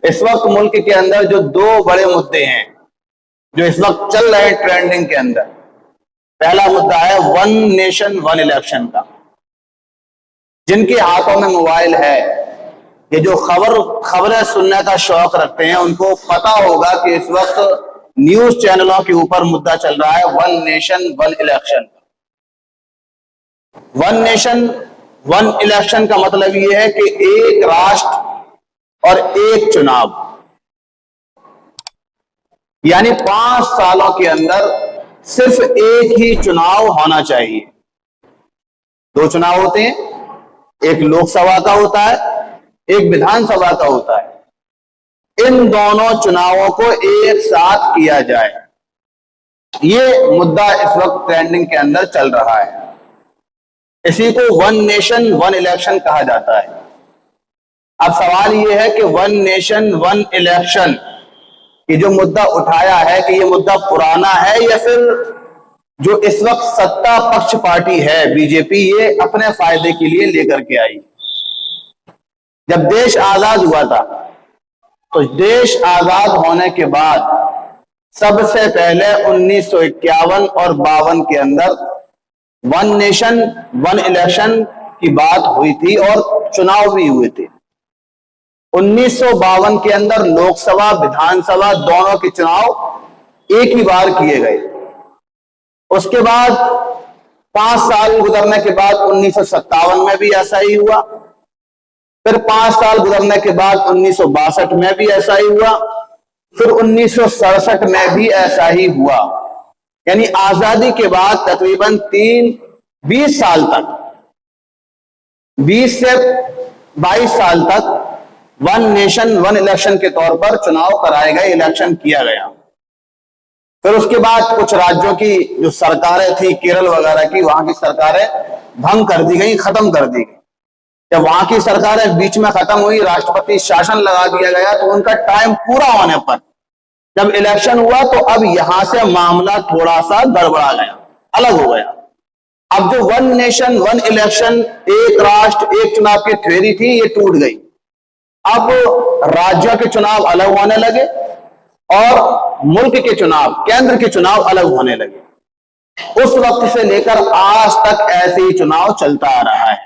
इस वक्त मुल्क के अंदर जो दो बड़े मुद्दे हैं जो इस वक्त चल रहे हैं ट्रेंडिंग के अंदर, पहला मुद्दा है वन नेशन वन इलेक्शन का। जिनके हाथों में मोबाइल है, ये जो खबरें सुनने का शौक रखते हैं, उनको पता होगा कि इस वक्त न्यूज चैनलों के ऊपर मुद्दा चल रहा है one nation one election. One nation one election का मतलब यह है कि एक राष्ट्र और एक चुनाव, यानी 5 सालों के अंदर सिर्फ एक ही चुनाव होना चाहिए। 2 चुनाव होते हैं, एक लोकसभा का होता है, एक विधानसभा का होता है। इन दोनों चुनावों को एक साथ किया जाए, ये मुद्दा इस वक्त ट्रेंडिंग के अंदर चल रहा है। इसी को वन नेशन वन इलेक्शन कहा जाता है। अब सवाल यह है कि वन नेशन वन इलेक्शन ये जो मुद्दा उठाया है, कि ये मुद्दा पुराना है या फिर जो इस वक्त सत्ता पक्ष पार्टी है बीजेपी, ये अपने फायदे के लिए लेकर के आई। जब देश आजाद हुआ था, तो देश आजाद होने के बाद सबसे पहले 1951 और 52 के अंदर वन नेशन वन इलेक्शन की बात हुई थी और चुनाव भी हुए थे। 1952 के अंदर लोकसभा विधानसभा दोनों के चुनाव एक ही बार किए गए। उसके बाद 5 साल गुजरने के बाद 1957 में भी ऐसा ही हुआ, फिर 5 साल गुजरने के बाद 1962 में भी ऐसा ही हुआ, फिर 1967 में भी ऐसा ही हुआ। यानी आजादी के बाद तकरीबन 20 साल तक, 20 से 22 साल तक वन नेशन वन इलेक्शन के तौर पर चुनाव कराए गए, इलेक्शन किया गया। फिर उसके बाद कुछ राज्यों की जो सरकारें थी, केरल वगैरह की, वहां की सरकारें भंग कर दी गई, खत्म कर दी गई। जब वहां की सरकारें बीच में खत्म हुई, राष्ट्रपति शासन लगा दिया गया, तो उनका टाइम पूरा होने पर जब इलेक्शन हुआ, तो अब यहां से मामला थोड़ा सा गड़बड़ा गया, अलग हो गया। अब जो वन नेशन वन इलेक्शन, एक राष्ट्र एक चुनाव की थ्योरी थी, ये टूट गई। अब राज्यों के चुनाव अलग होने लगे और मुल्क के चुनाव, केंद्र के चुनाव अलग होने लगे। उस वक्त से लेकर आज तक ऐसे ही चुनाव चलता आ रहा है।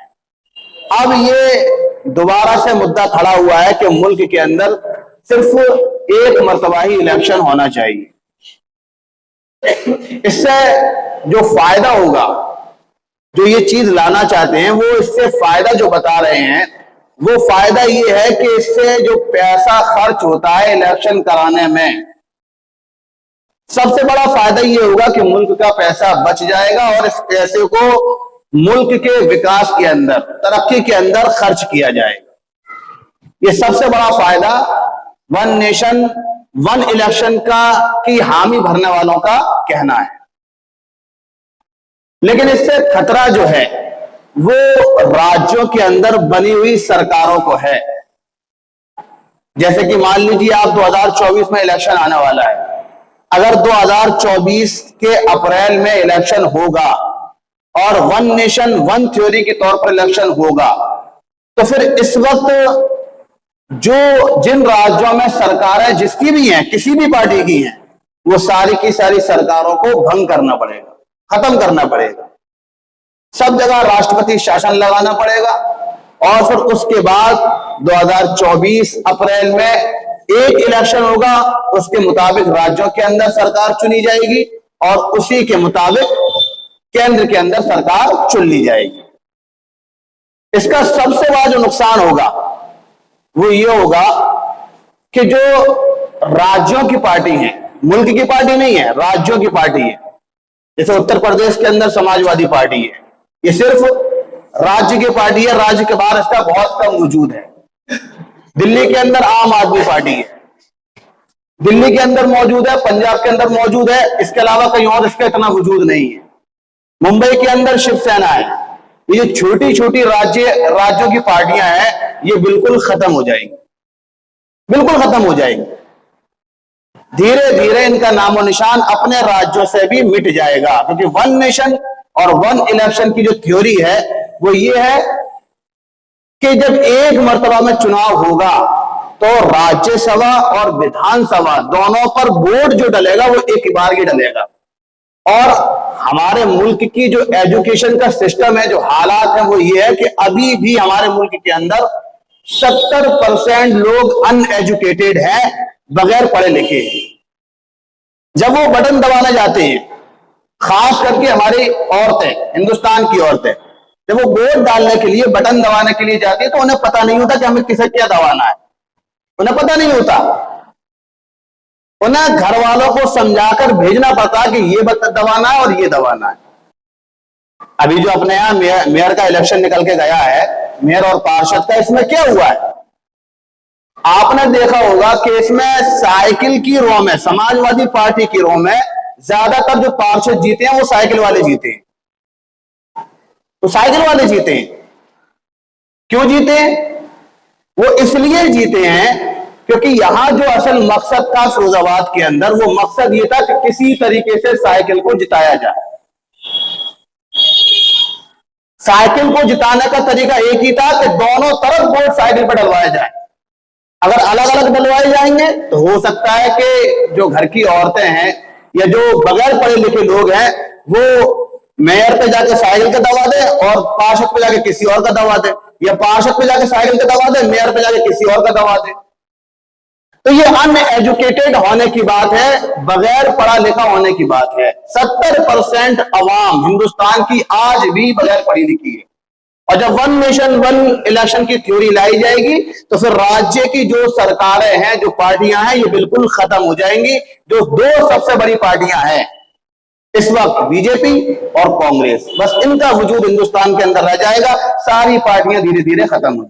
अब ये दोबारा से मुद्दा खड़ा हुआ है कि मुल्क के अंदर सिर्फ एक मर्तबा ही इलेक्शन होना चाहिए। इससे जो फायदा होगा, जो ये चीज लाना चाहते हैं, वो इससे फायदा जो बता रहे हैं, वो फायदा ये है कि इससे जो पैसा खर्च होता है इलेक्शन कराने में, सबसे बड़ा फायदा ये होगा कि मुल्क का पैसा बच जाएगा और इस पैसे को मुल्क के विकास के अंदर, तरक्की के अंदर खर्च किया जाएगा। ये सबसे बड़ा फायदा वन नेशन वन इलेक्शन का की हामी भरने वालों का कहना है। लेकिन इससे खतरा जो है वो राज्यों के अंदर बनी हुई सरकारों को है। जैसे कि मान लीजिए आप 2024 में इलेक्शन आने वाला है, अगर 2024 के अप्रैल में इलेक्शन होगा और वन नेशन वन थ्योरी के तौर पर इलेक्शन होगा, तो फिर इस वक्त जो जिन राज्यों में सरकारें जिसकी भी हैं, किसी भी पार्टी की हैं, वो सारी की सारी सरकारों को भंग करना पड़ेगा, खत्म करना पड़ेगा। सब जगह राष्ट्रपति शासन लगाना पड़ेगा और फिर उसके बाद 2024 अप्रैल में एक इलेक्शन होगा, उसके मुताबिक राज्यों के अंदर सरकार चुनी जाएगी और उसी के मुताबिक केंद्र के अंदर सरकार चुन ली जाएगी। इसका सबसे बड़ा जो नुकसान होगा वो ये होगा कि जो राज्यों की पार्टी है, मुल्क की पार्टी नहीं है, राज्यों की पार्टी है, जैसे उत्तर प्रदेश के अंदर समाजवादी पार्टी है, ये सिर्फ राज्य की पार्टी है, राज्य के बाहर इसका बहुत कम वजूद है। दिल्ली के अंदर आम आदमी पार्टी है, दिल्ली के अंदर मौजूद है, पंजाब के अंदर मौजूद है, इसके अलावा कहीं और इसका इतना वजूद नहीं है। मुंबई के अंदर शिवसेना है। ये जो छोटी छोटी राज्यों की पार्टियां हैं, ये बिल्कुल खत्म हो जाएंगी, बिल्कुल खत्म हो जाएंगी। धीरे धीरे इनका नामो निशान अपने राज्यों से भी मिट जाएगा, क्योंकि वन नेशन और वन इलेक्शन की जो थ्योरी है वो ये है कि जब एक मर्तबा में चुनाव होगा तो राज्यसभा और विधानसभा दोनों पर वोट जो डलेगा वो एक बार ही डलेगा। और हमारे मुल्क की जो एजुकेशन का सिस्टम है, जो हालात है, वो ये है कि अभी भी हमारे मुल्क के अंदर 70% लोग अनएजुकेटेड है, बगैर पढ़े लिखे। जब वो बटन दबाने जाते हैं, खास करके हमारी औरतें, हिंदुस्तान की औरतें, जब वो वोट डालने के लिए, बटन दबाने के लिए जाती है, तो उन्हें पता नहीं होता कि हमें किसे क्या दबाना है। उन्हें पता नहीं होता। उन्हें घर वालों को समझाकर भेजना पड़ता कि ये बटन दबाना है और ये दबाना है। अभी जो अपने यहां मेयर का इलेक्शन निकल के गया है, मेयर और पार्षद का, इसमें क्या हुआ है? आपने देखा होगा कि इसमें साइकिल की रो में, समाजवादी पार्टी की रो में ज्यादातर जो पार्षद जीते हैं वो साइकिल वाले जीते हैं। तो साइकिल वाले जीते हैं। क्यों जीते हैं? वो इसलिए जीते हैं क्योंकि यहां जो असल मकसद था फिरोजाबाद के अंदर, वो मकसद ये था कि किसी तरीके से साइकिल को जिताया जाए। साइकिल को जिताने का तरीका एक ही था कि दोनों तरफ वोट साइकिल पर डलवाए जाए। अगर अलग अलग डलवाए जाएंगे तो हो सकता है कि जो घर की औरतें हैं या जो बगैर पढ़े लिखे लोग हैं, वो मेयर पे जाके साइकिल का दबा दे और पार्षद पे जाके किसी और का दबा दे, या पार्षद पे जाके साइकिल का दबा दे, मेयर पे जाके किसी और का दबा दे। तो ये अनएजुकेटेड होने की बात है, बगैर पढ़ा लिखा होने की बात है। 70% अवाम हिंदुस्तान की आज भी बगैर पढ़ी लिखी है। और जब वन नेशन वन इलेक्शन की थ्योरी लाई जाएगी तो फिर राज्य की जो सरकारें हैं, जो पार्टियां हैं, ये बिल्कुल खत्म हो जाएंगी। जो दो सबसे बड़ी पार्टियां हैं इस वक्त, बीजेपी और कांग्रेस, बस इनका वजूद हिंदुस्तान के अंदर रह जाएगा। सारी पार्टियां धीरे धीरे खत्म हो